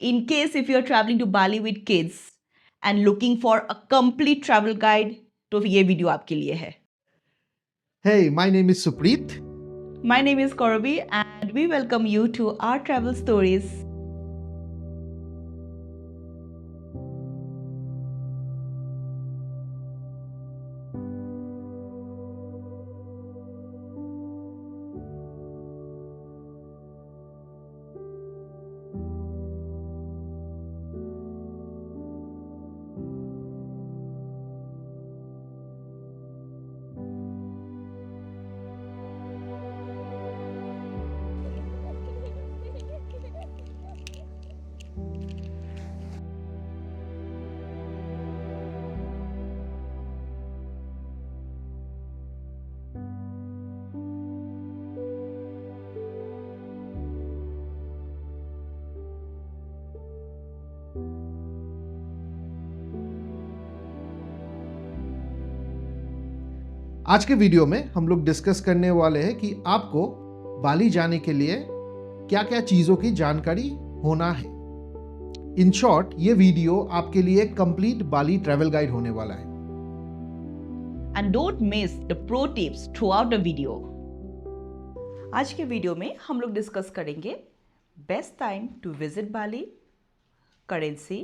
In case if you're traveling to Bali with kids and looking for a complete travel guide, तो ये video आपके लिए है. Hey, my name is Supreet. My name is Korobi and we welcome you to our travel stories. आज के video में हम लोग डिस्कस करने वाले हैं कि आपको बाली जाने के लिए क्या क्या चीज़ों की जानकारी होना है. इन शॉर्ट, ये वीडियो आपके लिए कंप्लीट बाली ट्रैवल गाइड होने वाला है. And don't miss the pro tips throughout the video. आज के वीडियो में हम लोग डिस्कस करेंगे best time to visit Bali, currency,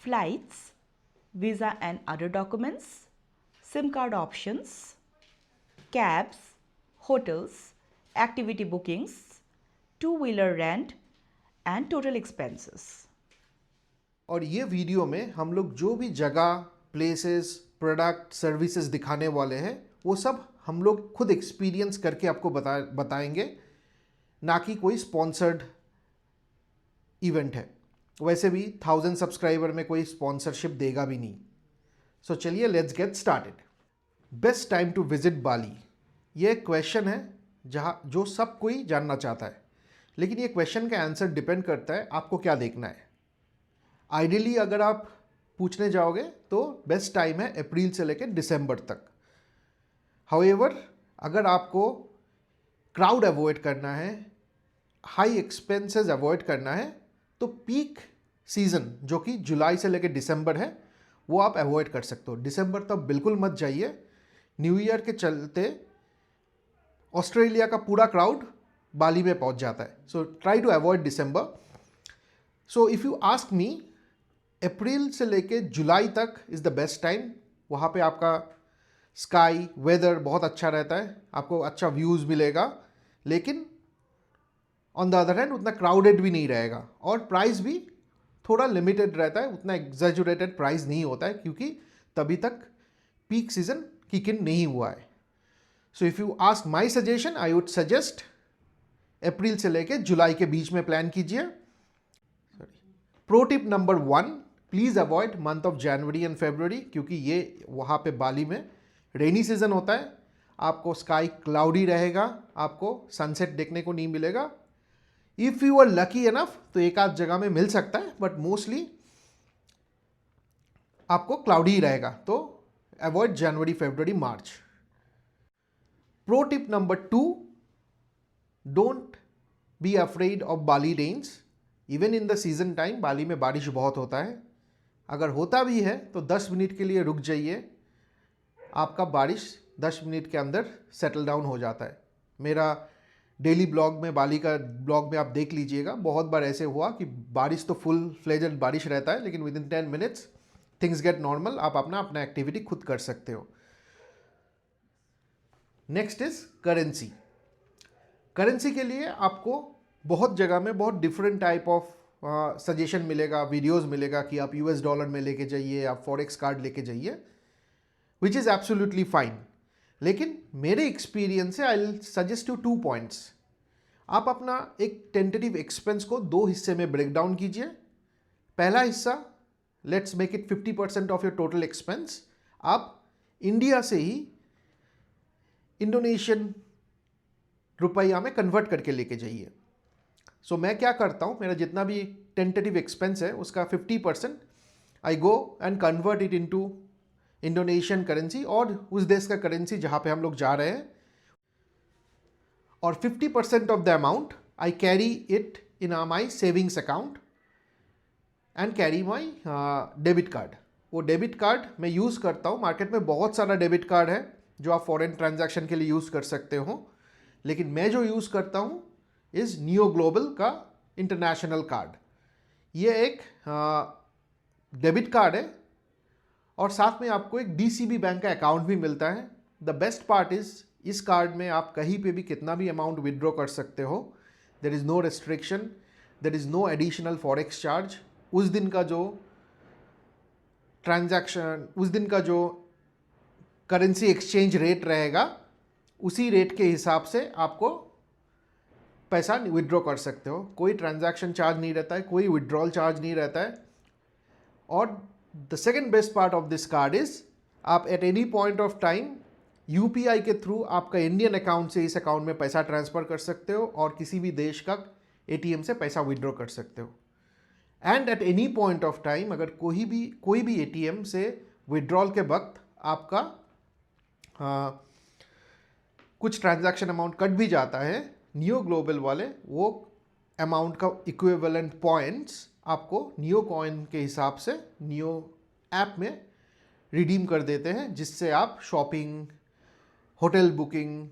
flights, visa and other documents, SIM card options, cabs, hotels, activity bookings, two-wheeler rent and total expenses. और ये video में हम लोग जो भी जगह, प्लेसेस, प्रोडक्ट, सर्विसेज दिखाने वाले हैं वो सब हम लोग खुद एक्सपीरियंस करके आपको बताएंगे, ना कि कोई स्पॉन्सर्ड इवेंट है. वैसे भी 1000 सब्सक्राइबर में कोई स्पॉन्सरशिप देगा भी नहीं. सो चलिए let's get started. Best time to visit Bali, ये क्वेश्चन है जो सब कोई जानना चाहता है. लेकिन ये क्वेश्चन का आंसर डिपेंड करता है आपको क्या देखना है. आइडियली अगर आप पूछने जाओगे तो बेस्ट टाइम है अप्रैल से लेकर दिसंबर तक. हाउएवर, अगर आपको क्राउड अवॉइड करना है, हाई एक्सपेंसेस अवॉइड करना है, तो पीक सीज़न जो कि जुलाई से लेकर दिसंबर है वो आप अवॉइड कर सकते हो. दिसंबर तक बिल्कुल मत जाइए. न्यू ईयर के चलते ऑस्ट्रेलिया का पूरा क्राउड बाली में पहुंच जाता है. So try to avoid December. So if you ask me, अप्रैल से लेके जुलाई तक इज़ द बेस्ट टाइम. वहाँ पे आपका स्काई वेदर बहुत अच्छा रहता है, आपको अच्छा व्यूज़ मिलेगा, लेकिन ऑन द अदर हैंड उतना क्राउडेड भी नहीं रहेगा और प्राइस भी थोड़ा लिमिटेड रहता है. उतना एग्जैजुरेटेड प्राइस नहीं होता है क्योंकि तभी तक पीक सीजन किक इन नहीं हुआ है. So if you ask my suggestion, I would suggest अप्रैल से लेके जुलाई के बीच में प्लान कीजिए. Pro tip number 1, please avoid month of January and February, क्योंकि ये वहाँ पे बाली में रेनी सीजन होता है. आपको स्काई क्लाउडी रहेगा, आपको सनसेट देखने को नहीं मिलेगा. If you are lucky enough तो एक आध जगह में मिल सकता है, बट मोस्टली आपको क्लाउडी ही रहेगा. तो avoid January, February, March. Pro tip number 2, don't be afraid of Bali rains. Even in the season time Bali में बारिश बहुत होता है. अगर होता भी है तो 10 मिनट के लिए रुक जाइए, आपका बारिश 10 मिनट के अंदर सेटल डाउन हो जाता है. मेरा डेली ब्लॉग में, बाली का ब्लॉग में आप देख लीजिएगा, बहुत बार ऐसे हुआ कि बारिश तो फुल फ्लेजेड बारिश रहता है, लेकिन with in 10 minutes things get normal. आप अपना एक्टिविटी खुद कर सकते हो. Next is currency. करेंसी के लिए आपको बहुत जगह में बहुत डिफरेंट टाइप ऑफ सजेशन मिलेगा, वीडियोस मिलेगा कि आप यूएस डॉलर में लेके जाइए, आप फॉरेक्स कार्ड लेके जाइए, विच इज़ एब्सोल्युटली फाइन. लेकिन मेरे एक्सपीरियंस से I will suggest you 2 points. आप अपना एक टेंटेटिव एक्सपेंस को 2 हिस्से में ब्रेक डाउन कीजिए. पहला हिस्सा, let's make it 50% of your total expense. आप इंडिया से ही इंडोनेशियन रुपया में कन्वर्ट करके लेके जाइए. सो मैं क्या करता हूँ, मेरा जितना भी टेंटेटिव एक्सपेंस है उसका 50% I go and convert it into Indonesian currency और उस देश का करेंसी जहाँ पे हम लोग जा रहे हैं, और 50% of the amount I carry it in my savings account. And carry my debit card. वो डेबिट कार्ड मैं यूज़ करता हूँ। मार्केट में बहुत सारा डेबिट कार्ड है जो आप फॉरेन ट्रांजैक्शन के लिए यूज़ कर सकते हो, लेकिन मैं जो यूज़ करता हूँ इज़ नियो ग्लोबल का इंटरनेशनल कार्ड। ये एक डेबिट कार्ड है और साथ में आपको एक DCB बैंक का अकाउंट भी मिलता है। द बेस्ट पार्ट इज़ इस कार्ड में आप कहीं पे भी कितना भी अमाउंट विड्रॉ कर सकते हो। There is no restriction, there is no additional forex charge. उस दिन का जो ट्रांजैक्शन, उस दिन का जो करेंसी एक्सचेंज रेट रहेगा उसी रेट के हिसाब से आपको पैसा विड्रॉ कर सकते हो। कोई ट्रांजैक्शन चार्ज नहीं रहता है, कोई विड्रॉल चार्ज नहीं रहता है। और the second best part of this card is आप at any point of time UPI के थ्रू आपका इंडियन अकाउंट से इस अकाउंट में पैसा ट्रांसफ़र कर सकते हो और किसी भी देश का ATM से पैसा विड्रॉ कर सकते हो। And eight any point of time अगर कोई भी ATM से विड्रॉल के वक्त आपका कुछ ट्रांजैक्शन अमाउंट कट भी जाता है, नियो ग्लोबल वाले वो अमाउंट का इक्विवेलेंट पॉइंट्स आपको नियो कॉइन के हिसाब से नियो ऐप में रिडीम कर देते हैं, जिससे आप shopping, hotel booking,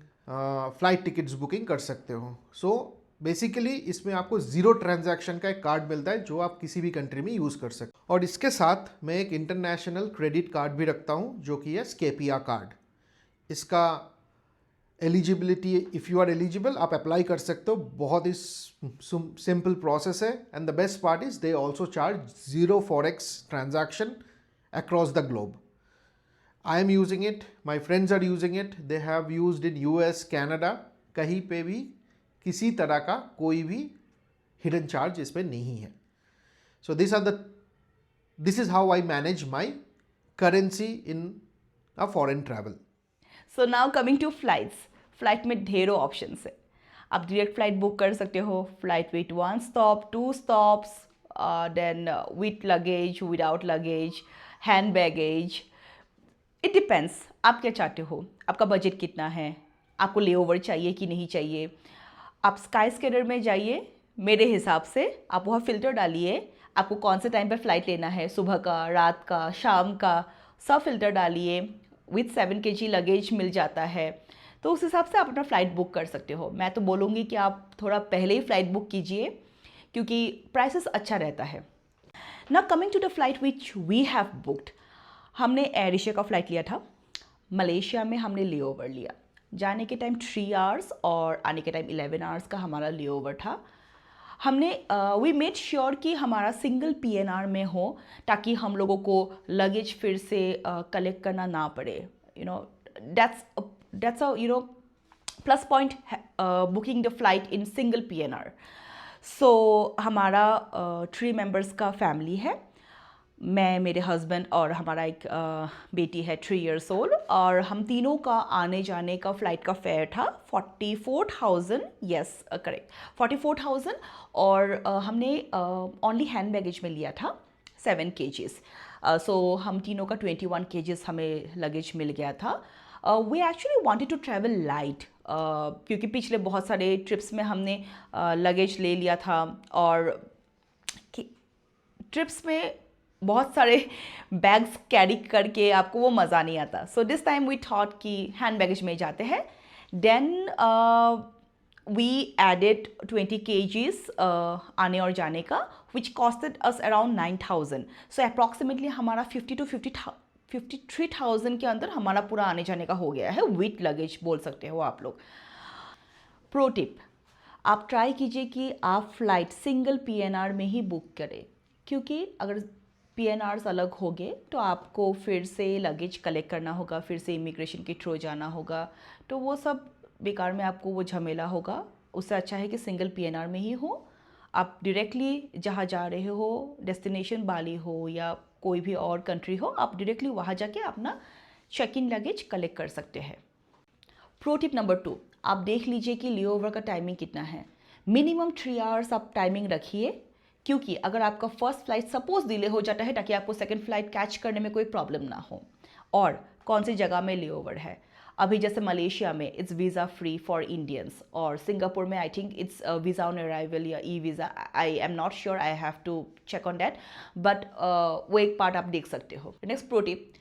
flight tickets booking कर सकते हो। सो बेसिकली इसमें आपको ज़ीरो ट्रांजैक्शन का एक कार्ड मिलता है जो आप किसी भी कंट्री में यूज़ कर सकते हो। और इसके साथ मैं एक इंटरनेशनल क्रेडिट कार्ड भी रखता हूँ जो कि है स्केपिया कार्ड। इसका eligibility, if you are eligible, आप अप्लाई कर सकते हो। बहुत ही सिंपल प्रोसेस है। And the best part is they also charge zero forex transaction across the globe. I am using it, my friends are using it, they have used in US, Canada. कहीं पे भी किसी तरह का कोई भी hidden charge इसमें नहीं है। So this is how I manage my currency in a foreign travel. So now coming to flights. Flight में ढेरों ऑप्शंस है। आप डायरेक्ट फ्लाइट बुक कर सकते हो, flight with 1 stop, 2 stops, then with luggage, without luggage, hand baggage. It depends आप क्या चाहते हो, आपका बजट कितना है, आपको लेओवर चाहिए कि नहीं चाहिए। आप स्काई स्कैनर में जाइए, मेरे हिसाब से आप वहाँ फ़िल्टर डालिए, आपको कौन से टाइम पे फ़्लाइट लेना है, सुबह का, रात का, शाम का, सब फ़िल्टर डालिए। विथ 7 kg लगेज मिल जाता है, तो उस हिसाब से आप अपना फ़्लाइट बुक कर सकते हो। मैं तो बोलूँगी कि आप थोड़ा पहले ही फ़्लाइट बुक कीजिए क्योंकि प्राइसेस अच्छा रहता है। Now coming to the flight which we have booked. हमने एयर एशिया का फ़्लाइट लिया था। मलेशिया में हमने लेओवर लिया। जाने के टाइम 3 आवर्स और आने के टाइम 11 आवर्स का हमारा लेओवर था। हमने वी मेड श्योर कि हमारा सिंगल PNR में हो ताकि हम लोगों को लगेज फिर से कलेक्ट करना ना पड़े। You know that's a plus point booking the flight in single PNR। सो हमारा 3 मेंबर्स का फैमिली है। मैं, मेरे हस्बैंड और हमारा एक बेटी है 3 years ओल्ड, और हम तीनों का आने जाने का फ़्लाइट का फेयर था 44,000। Yes correct, 44,000। और हमने ओनली हैंड बैगेज में लिया था 7 kgs। सो हम तीनों का 21 kgs हमें लगेज मिल गया था। We actually wanted to travel light क्योंकि पिछले बहुत सारे ट्रिप्स में हमने लगेज ले लिया था और ट्रिप्स में बहुत सारे बैग्स कैरी करके आपको वो मज़ा नहीं आता। So this time we thought कि हैंड बैगेज में जाते हैं। देन वी एडेड 20 kgs आने और जाने का, विच कॉस्टेड अस अराउंड 9,000। सो अप्रॉक्सीमेटली हमारा 50 to 53,000 के अंदर हमारा पूरा आने जाने का हो गया है, विथ लगेज बोल सकते हो आप लोग। प्रो टिप, आप ट्राई कीजिए कि आप फ्लाइट सिंगल PNR में ही बुक करें, क्योंकि अगर PNRs अलग हो गए तो आपको फिर से लगेज कलेक्ट करना होगा, फिर से इमिग्रेशन के थ्रू जाना होगा, तो वो सब बेकार में आपको वो झमेला होगा। उससे अच्छा है कि सिंगल PNR में ही हो। आप डायरेक्टली जहाँ जा रहे हो, डेस्टिनेशन बाली हो या कोई भी और कंट्री हो, आप डायरेक्टली वहाँ जाके अपना चेक इन लगेज कलेक्ट कर सकते हैं। प्रो टिप नंबर 2, आप देख लीजिए कि लेओवर का टाइमिंग कितना है। मिनिमम 3 आवर्स आप टाइमिंग रखिए, क्योंकि अगर आपका फर्स्ट फ्लाइट सपोज डिले हो जाता है ताकि आपको सेकंड फ्लाइट कैच करने में कोई प्रॉब्लम ना हो। और कौन सी जगह में लेओवर है, अभी जैसे मलेशिया में it's visa free for Indians, और सिंगापुर में I think it's visa on arrival या e visa, I am not sure, I have to check on that, but वो एक पार्ट आप देख सकते हो. Next pro tip,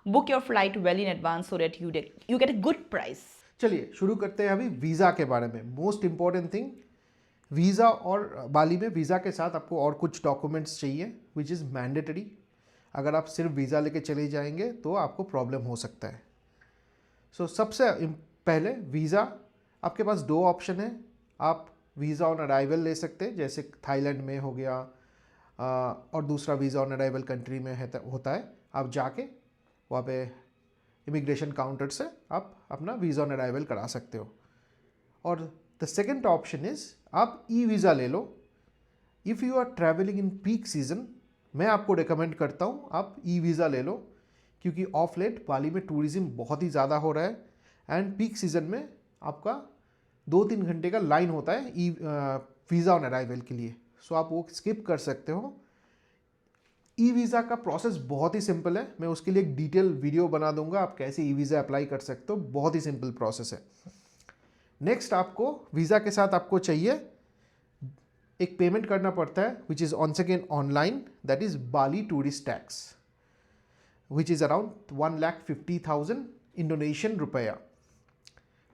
book your flight well in advance so that you get a good price. चलिए शुरू करते हैं अभी वीज़ा के बारे में. मोस्ट इंपॉर्टेंट थिंग, वीज़ा और बाली में वीज़ा के साथ आपको और कुछ डॉक्यूमेंट्स चाहिए विच इज़ मैंडेटरी. अगर आप सिर्फ वीज़ा लेके चले जाएंगे तो आपको प्रॉब्लम हो सकता है. सो सबसे पहले वीज़ा, आपके पास दो ऑप्शन है. आप वीज़ा ऑन अराइवल ले सकते हैं, जैसे थाईलैंड में हो गया, और दूसरा वीज़ा ऑन अराइवल कंट्री में होता है. आप जाके वहाँ पे इमिग्रेशन काउंटर से आप अपना वीज़ा ऑन अराइवल करा सकते हो. और द सेकेंड ऑप्शन इज़ आप ई वीज़ा ले लो. If you are travelling in peak season, मैं आपको रिकमेंड करता हूँ आप ई वीज़ा ले लो, क्योंकि ऑफ लेट बाली में टूरिज़्म बहुत ही ज़्यादा हो रहा है एंड पीक सीज़न में आपका 2-3 घंटे का लाइन होता है ई वीज़ा ऑन अराइवल के लिए. सो आप वो स्किप कर सकते हो. ई वीज़ा का प्रोसेस बहुत ही सिंपल है, मैं उसके लिए एक डिटेल वीडियो बना दूंगा आप कैसे ई वीज़ा अप्लाई कर सकते हो. बहुत ही सिंपल प्रोसेस है. नेक्स्ट, आपको वीज़ा के साथ आपको चाहिए एक पेमेंट करना पड़ता है which is on second online, that is Bali tourist tax, which is around 1,50,000 Indonesian rupiah,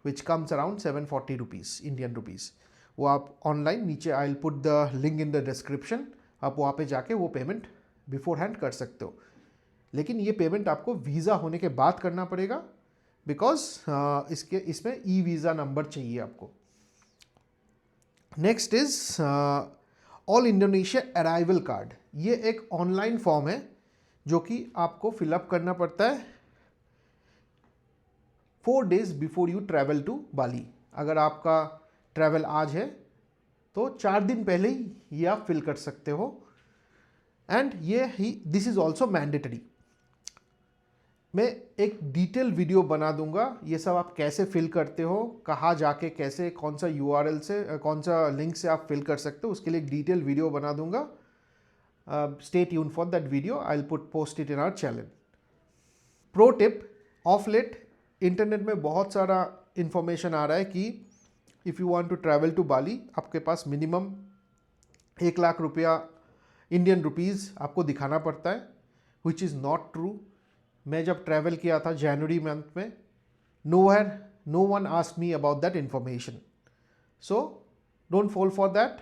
which comes around 740 rupees Indian rupees. वो आप ऑनलाइन, नीचे I will put the link in the description, आप वहाँ पे जाके वो पेमेंट बिफोर हैंड कर सकते हो. लेकिन ये पेमेंट आपको वीज़ा होने के बाद करना पड़ेगा, बिकॉज इसमें ई वीज़ा नंबर चाहिए आपको. Next is all Indonesia arrival card. ये एक ऑनलाइन फॉर्म है जो कि आपको फिलअप करना पड़ता है 4 days before you travel to Bali. अगर आपका ट्रैवल आज है तो 4 दिन पहले ही ये आप फिल कर सकते हो. And this is also mandatory. मैं एक डिटेल वीडियो बना दूंगा, ये सब आप कैसे फिल करते हो, कहाँ जाके कैसे, कौन सा URL से, कौन सा लिंक से आप फिल कर सकते हो, उसके लिए एक डिटेल वीडियो बना दूंगा. Stay tuned for that video, I will post it in our channel. Pro tip, of late internet में बहुत सारा इन्फॉर्मेशन आ रहा है कि if you want to travel to Bali, आपके पास मिनिमम 1 लाख रुपया इंडियन रुपीज़ आपको दिखाना पड़ता है, विच इज़ नॉट ट्रू. मैं जब ट्रैवल किया था जनवरी मंथ में, no one asked me about that information. So don't fall for that.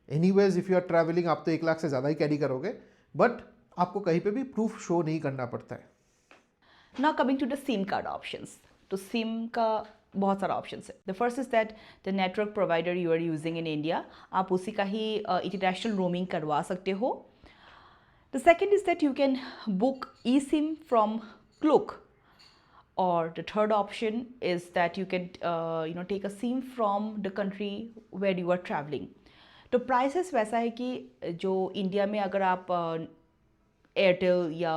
Anyways if you are travelling, आप तो 1 लाख से ज़्यादा ही कैरी करोगे, बट आपको कहीं पे भी प्रूफ शो नहीं करना पड़ता है. Now coming to the SIM card options. तो SIM का बहुत सारा ऑप्शंस है. The first is that the network provider you are using in India, आप उसी का ही इंटरनेशनल रोमिंग करवा सकते हो. The second is that you can book e sim from Klook, और the third option is that you can take a sim from the country where you are travelling. तो prices वैसा है कि जो India में अगर आप एयरटेल या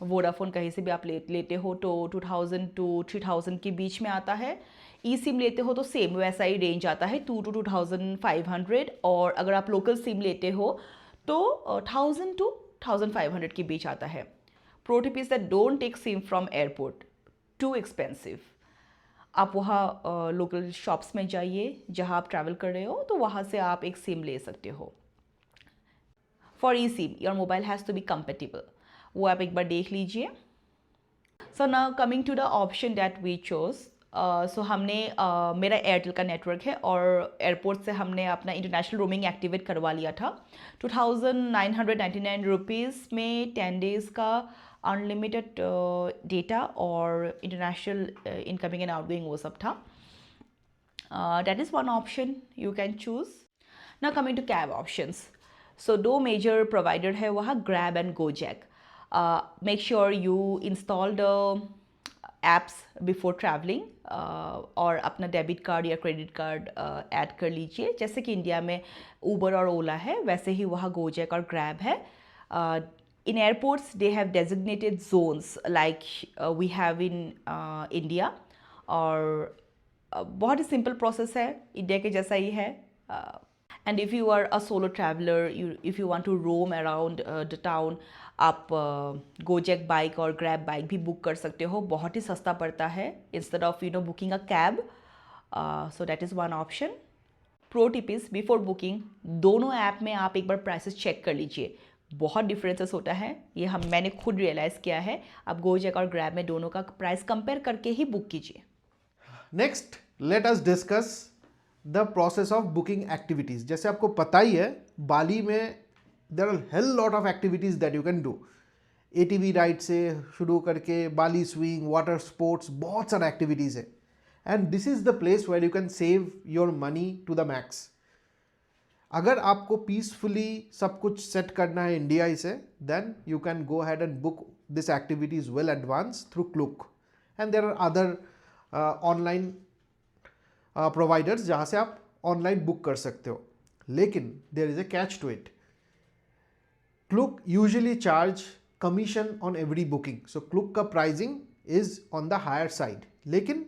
वोडाफोन कहीं से भी आप लेते हो तो 2000 to 3000 के बीच में आता है. ई सिम लेते हो तो सेम वैसा ही रेंज आता है 2 to 2500, और अगर आप लोकल सिम लेते हो तो 1000 to 1500 के बीच आता है. Pro tip is that don't take SIM from airport, too expensive. आप वहाँ लोकल शॉप्स में जाइए जहाँ आप ट्रैवल कर रहे हो, तो वहाँ से आप एक सिम ले सकते हो. For e sim your mobile has to be compatible, वो आप एक बार देख लीजिए. So now coming to the option that we chose. So हमने मेरा एयरटेल का नेटवर्क है और एयरपोर्ट से हमने अपना इंटरनेशनल रोमिंग एक्टिवेट करवा लिया था. 2999 रुपीज़ में 10 days का अनलिमिटेड डेटा और इंटरनेशनल इनकमिंग एंड आउटगोइंग वो सब था. That is one option you can choose. Now coming to cab options. So 2 major provider है वहाँ, Grab and Gojek. Make sure you install the apps before traveling, और अपना debit card या credit card add कर लीजिए. जैसे कि India में ऊबर और ओला है, वैसे ही वहाँ गोजैक और ग्रैब है. In airports they have designated zones like we have in India, और बहुत ही सिंपल प्रोसेस है, इंडिया के जैसा ही है. And if you are a solo traveller, if you want to roam around the town, आप गोजेक बाइक और ग्रैब बाइक भी बुक कर सकते हो, बहुत ही सस्ता पड़ता है instead of booking a cab. So that is one option. Pro tip is before booking दोनों ऐप में आप एक बार प्राइसेस चेक कर लीजिए. बहुत डिफरेंसेस होता है, ये मैंने खुद रियलाइज़ किया है. आप गोजेक और ग्रैब में दोनों का प्राइस कंपेयर करके ही बुक कीजिए. Next let us discuss the process of booking activities. जैसे आपको पता ही है, बाली में there are hell lot of activities that you can do. ATV ride से शुरू करके बाली स्विंग, वाटर स्पोर्ट्स, बहुत सारा एक्टिविटीज़ है. And this is the place where you can save your money to the max. अगर आपको peacefully सब कुछ सेट करना है इंडिया से, then you can go ahead and book this activities well advance through Klook. And there are other online providers जहाँ से आप ऑनलाइन बुक कर सकते हो. लेकिन there is a catch to it. Klook usually charge commission on every booking, so Klook का pricing is on the higher side. लेकिन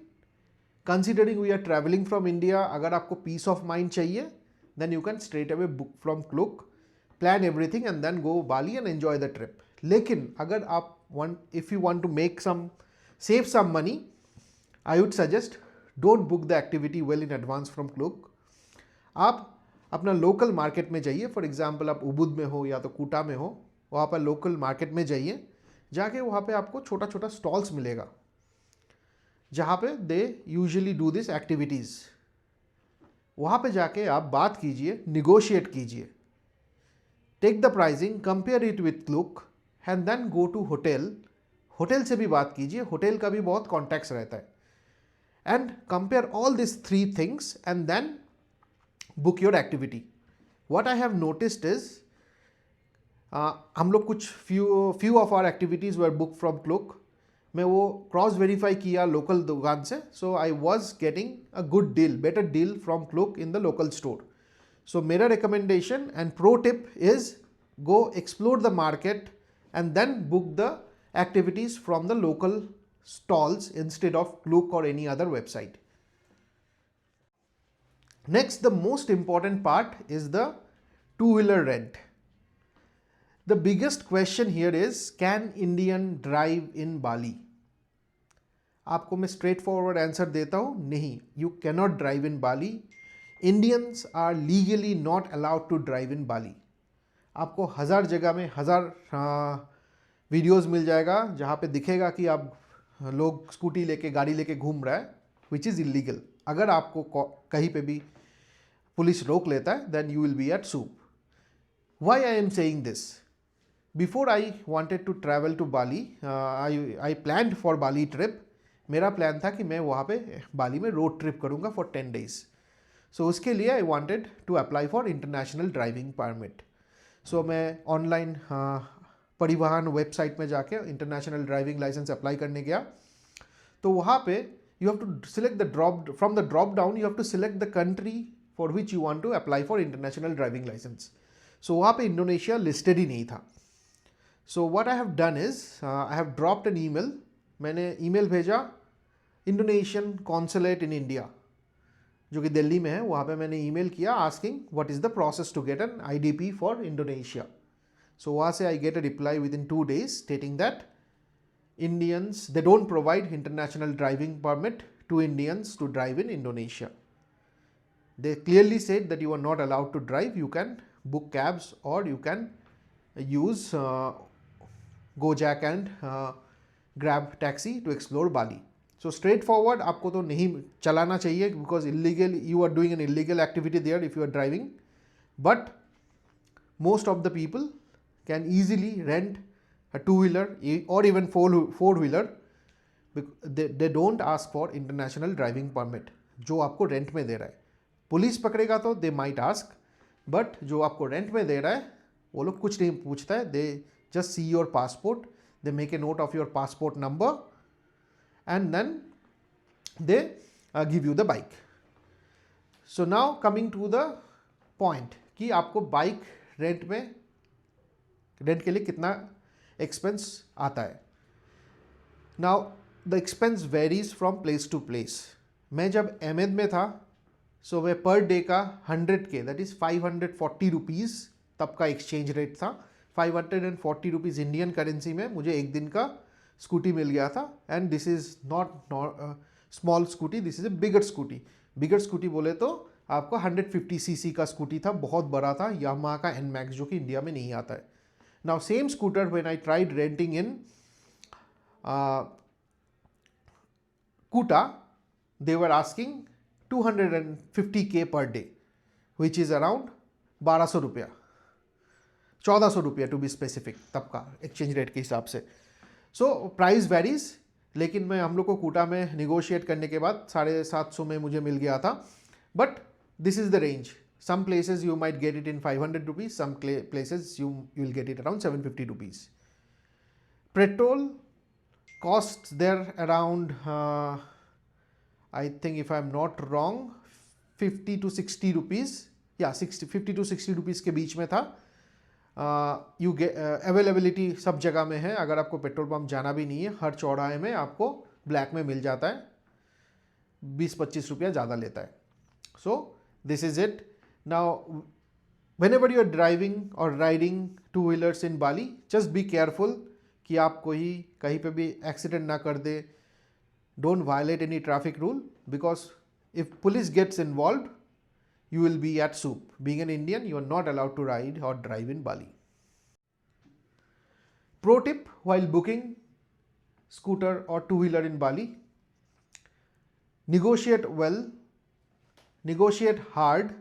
considering we are travelling from India, अगर आपको पीस ऑफ माइंड चाहिए, then you can straight away book from Klook, plan everything and then go Bali and enjoy the trip. लेकिन अगर आप if you want to make save some money, I would suggest don't book the activity well in advance from Klook. आप अपना local market में जाइए. For example आप Ubud में हो या तो कूटा में हो, वहाँ पर लोकल मार्केट में जाइए. जाके वहाँ पे आपको छोटा छोटा स्टॉल्स मिलेगा जहाँ पे they usually do this activities. वहाँ पे जाके आप बात कीजिए, निगोशिएट कीजिए, take the pricing, compare it with Klook and then go to hotel. Hotel से भी बात कीजिए, होटल का भी बहुत कॉन्टैक्ट्स रहता है. And compare all this 3 things and then book your activity. What I have noticed is हम लोग कुछ few of our activities were book from Klook. मैं वो क्रॉस वेरीफाई किया लोकल दुकान से, so I was getting a good deal, better deal from Klook in the local store. So मेरा recommendation and pro tip is go explore the market and then book the activities from the local stalls instead of Klook और any other website. Next, the most important part is the two wheeler rent. The biggest question here is, can Indian drive in Bali? आपको मैं straight forward answer देता हूँ, नहीं, you cannot drive in Bali. Indians are legally not allowed to drive in Bali. आपको 1000 जगह में 1000 videos मिल जाएगा जहाँ पे दिखेगा कि आप लोग स्कूटी लेके, गाड़ी लेके घूम रहा है, विच इज़ इलीगल. अगर आपको कहीं पे भी पुलिस रोक लेता है, then you will be at soup. Why I am saying this? Before I wanted to travel to Bali, I planned for Bali trip. मेरा प्लान था कि मैं वहाँ पे बाली में रोड ट्रिप करूँगा फॉर 10 days. सो उसके लिए I wanted to apply for international driving permit. So मैं ऑनलाइन परिवहन वेबसाइट में जाके इंटरनेशनल ड्राइविंग लाइसेंस अप्लाई करने गया. तो वहाँ पे you have to select from the drop down you have to select the country for which you want to apply for international driving licence. So वहाँ पे इंडोनेशिया लिस्टेड ही नहीं था. So what I have done is I have dropped an email. मैंने email भेजा Indonesian consulate in India जो कि दिल्ली में है. वहाँ पे मैंने ईमेल किया asking what is the process to get an IDP for Indonesia. So वहाँ से I get a reply within 2 days stating that Indians they don't provide international driving permit to Indians to drive in Indonesia. They clearly said that you are not allowed to drive. You can book cabs or you can use Gojek and Grab taxi to explore Bali. So straightforward, आपको तो नहीं चलाना चाहिए because illegal, you are doing an illegal activity there if you are driving. But most of the people can easily rent a two-wheeler or even four-wheeler. They don't ask for international driving permit जो आपको rent में दे रहा है. Police पकड़ेगा तो they might ask, but जो आपको rent में दे रहा है वो लोग कुछ नहीं पूछता है. They just see your passport, they make a note of your passport number and then they give you the bike. So now coming to the point कि आपको बाइक रेंट के लिए कितना एक्सपेंस आता है. Now the expense varies from place to place. मैं जब अहमद में था सो मैं पर डे का 100K दैट इज़ 540 रुपीज़ तब का एक्सचेंज रेट था। 540 रुपीज़ इंडियन करेंसी में मुझे एक दिन का स्कूटी मिल गया था। And this is not small scooty, this is a bigger scooty. Bigger scooty बोले तो आपको 150cc का स्कूटी था, बहुत बड़ा था, यामाहा का NMAX, जो कि इंडिया में नहीं आता है। Now same scooter when I tried renting in Kuta, they were asking 250K per day, which is around 1200 रुपया, 1400 रुपया टू बी स्पेसिफिक तब का एक्सचेंज रेट के हिसाब से। सो प्राइस वेरीज, लेकिन मैं हम लोग को कूटा में निगोशिएट करने के बाद 750 में मुझे मिल गया था। But this is the range, some places you might get it in 500 rupees, some places you will get it around 750 rupees. Petrol costs there around I think, if I'm not wrong, 50 to 60 rupees, yeah 50 to 60 rupees के बीच में था। You availability सब जगह में है, अगर आपको पेट्रोल पंप जाना भी नहीं है, हर चौराहे में आपको ब्लैक में मिल जाता है, 20-25 रुपया ज़्यादा लेता है। So this is it. Now whenever you are driving or riding two wheelers in Bali, just be careful कि आप कोई कहीं पे भी एक्सीडेंट ना कर दे। Don't violate any traffic rule, because if police gets involved, you will be at soup. Being an Indian, you are not allowed to ride or drive in Bali. Pro tip while booking scooter or two-wheeler in Bali: negotiate well, negotiate hard,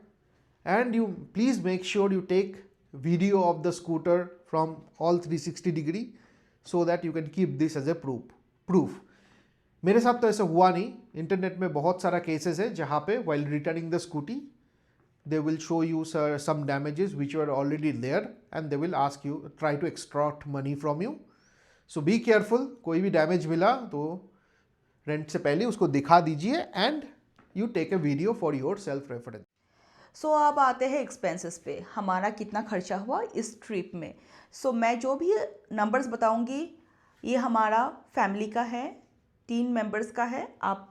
and you please make sure you take video of the scooter from all 360 degree so that you can keep this as a proof. मेरे साथ तो ऐसा हुआ नहीं, internet में बहुत सारा cases है जहाँ पे while returning the scooty they will show you some damages which were already there and they will ask you, try to extract money from you. So be careful, कोई भी डैमेज मिला तो रेंट से पहले उसको दिखा दीजिए and you take a video for your self reference. So अब आते हैं एक्सपेंसेस पे, हमारा कितना खर्चा हुआ इस ट्रिप में। सो मैं जो भी नंबर्स बताऊंगी ये हमारा फैमिली का है, 3 मेंबर्स का है। आप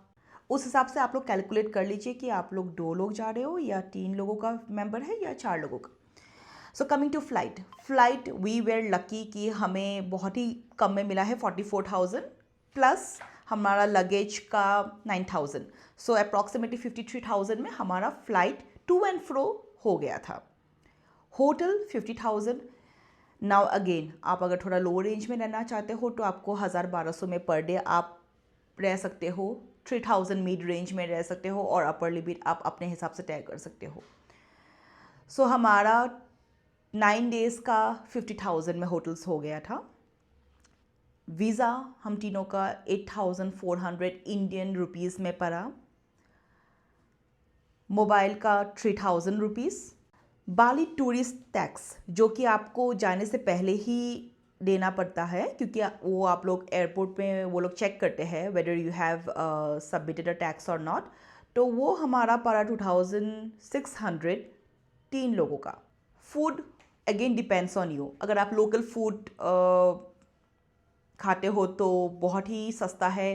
उस हिसाब से आप लोग कैलकुलेट कर लीजिए कि आप लोग 2 लोग जा रहे हो या 3 लोगों का मेंबर है या 4 लोगों का। So coming to flight we were lucky कि हमें बहुत ही कम में मिला है, 44,000 प्लस हमारा लगेज का 9,000। सो अप्रॉक्सीमेटली 53,000 में हमारा फ्लाइट टू एंड फ्रो हो गया था। होटल 50,000। नाउ अगेन, आप अगर थोड़ा लो रेंज में रहना चाहते हो तो आपको 1,000-1,200 में पर डे आप रह सकते हो, 3,000 मिड रेंज में रह सकते हो और अपर लिमिट आप अपने हिसाब से तय कर सकते हो। सो हमारा 9 डेज़ का 50,000 में होटल्स हो गया था। वीज़ा हम तीनों का 8,400 इंडियन रुपीज़ में पड़ा। मोबाइल का 3,000 रुपीज़। बाली टूरिस्ट टैक्स जो कि आपको जाने से पहले ही देना पड़ता है, क्योंकि वो आप लोग एयरपोर्ट में वो लोग चेक करते हैं whether you have submitted a tax और नॉट। तो वो हमारा पड़ा 2,600 3 लोगों का। Food again depends on you, अगर आप लोकल फूड खाते हो तो बहुत ही सस्ता है,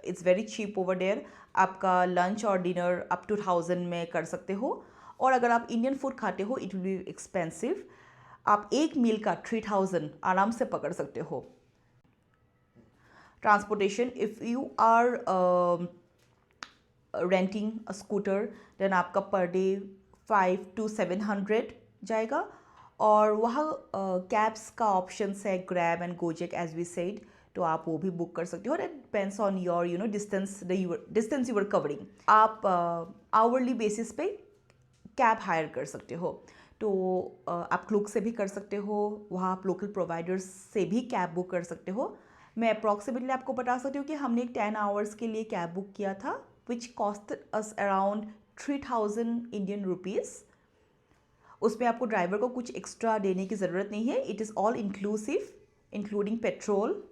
it's very cheap over there. आपका लंच और डिनर अप टू 1,000 में कर सकते हो। और अगर आप इंडियन फूड खाते हो इट विल बी एक्सपेंसिव, आप एक मील का 3,000 आराम से पकड़ सकते हो। Transportation, if you are renting a scooter then आपका पर डे 500 to 700 जाएगा। और वहाँ कैब्स का ऑप्शंस है, Grab and Gojek as we said, तो आप वो भी बुक कर सकते हो। It depends on your distance you are covering. आप आवरली बेसिस पे कैब हायर कर सकते हो, तो आप क्लूक से भी कर सकते हो, वहाँ आप लोकल प्रोवाइडर्स से भी कैब बुक कर सकते हो। मैं अप्रॉक्सीमेटली आपको बता सकती हूँ कि हमने एक 10 आवर्स के लिए कैब बुक किया था which cost us around 3,000 Indian rupees. उसमें आपको ड्राइवर को कुछ एक्स्ट्रा देने की ज़रूरत नहीं है, it is all inclusive including petrol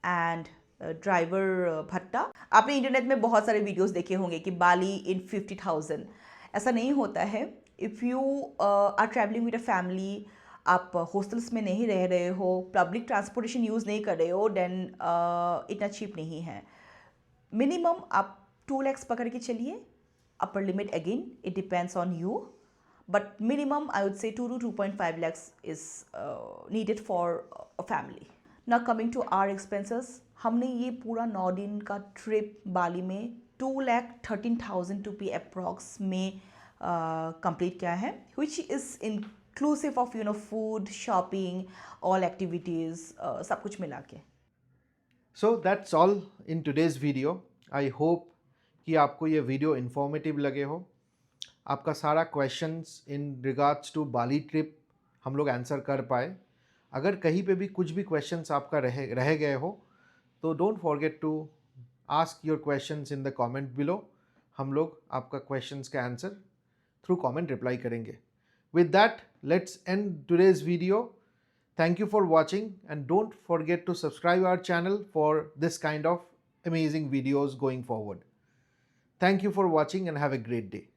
and driver भत्ता। आपने इंटरनेट में बहुत सारे वीडियोस देखे होंगे कि बाली इन 50,000, ऐसा नहीं होता है। If you are travelling with a family, आप हॉस्टल्स में नहीं रह रहे हो, पब्लिक ट्रांसपोर्टेशन यूज़ नहीं कर रहे हो, देन इतना चीप नहीं है। मिनिमम आप 2 lakhs पकड़ के चलिए upper limit again it depends on you, but minimum I would say 2 to 2.5 lakhs is needed for a family. Now coming to our expenses, हमने ये पूरा 9 दिन का ट्रिप बाली में 2,13,000 रुपये अप्रॉक्स में कंप्लीट किया है, which is inclusive of food, shopping, all activities, सब कुछ मिला के. So that's all in today's video. I hope कि आपको ये वीडियो इन्फॉर्मेटिव लगे हो. आपका सारा questions in regards to Bali trip हम लोग आंसर कर पाए. अगर कहीं पे भी कुछ भी क्वेश्चंस आपका रह गए हो तो don't forget to ask your questions in the comment below. हम लोग आपका क्वेश्चंस का आंसर थ्रू कमेंट रिप्लाई करेंगे. With that, let's end today's video. Thank you for watching and don't forget to subscribe our channel for this kind of amazing videos going forward. Thank you for watching and have a great day.